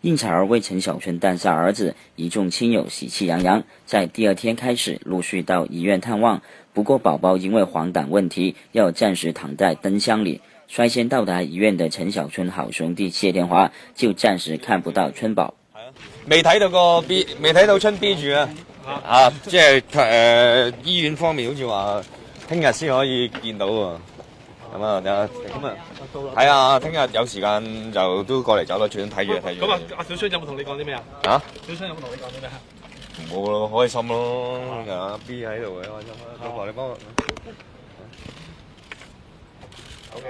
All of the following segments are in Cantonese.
应采儿为陈小春诞下儿子，一众亲友喜气洋洋，在第二天开始陆续到医院探望。不过宝宝因为黄疸问题，要暂时躺在灯箱里。率先到達醫院嘅陳小春好兄弟謝天華就暫時看不到春寶。未睇到個 B， 未睇到春 B 住啊！即係醫院方面好似話聽日先可以見到喎。咁啊，係啊，聽日有時間就都過嚟走啦，最緊睇住。咁啊，阿小春有冇同你講啲咩啊？啊？小春有冇同你講啲咩啊？冇咯，開心咯，阿 B 喺度嘅開心啦，老婆你幫我。OK，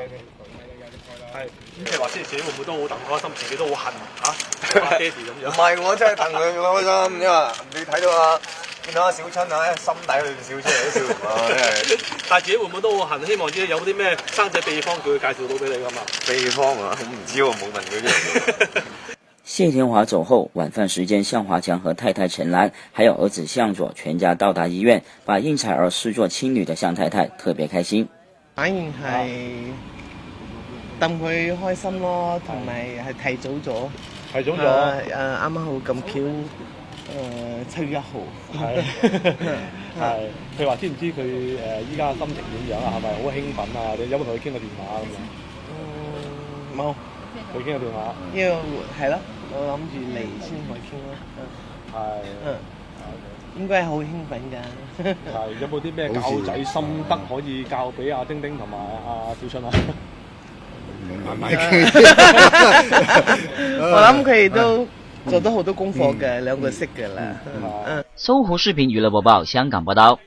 係咁即係話，即係自己會唔會都好戥佢開心，自己都好恨嚇爹哋咁樣。唔係，我真係戥佢開心，因為你睇到啊，見到阿小春啊，心底裏笑出嚟都笑唔啊，真係。但係自己會唔會都好恨？希望自己有啲咩生仔秘方，佢介紹到俾你㗎嘛？秘方啊，我唔知喎，冇問佢啫。謝天華走後，晚飯時間，向華強和太太陳蘭，還有兒子向佐全家到達醫院，把應采兒視作親女的向太太特別開心。反而係戥佢開心咯，同埋係提早咗。提早咗。啱啱好咁巧，7月1號。係。係。佢話知唔知佢依家心情點樣啊？係咪好興奮啊？你有冇同佢傾過電話咁樣？冇。佢傾過電話。要係咯，我諗住嚟先同佢傾咯。係。應該係好興奮㗎。係有冇啲咩教仔心得可以教俾阿丁丁同埋阿小春啊？慢慢傾。我諗佢哋都做得好多功課嘅，兩個識㗎啦。搜狐視頻娛樂播報，香港報道。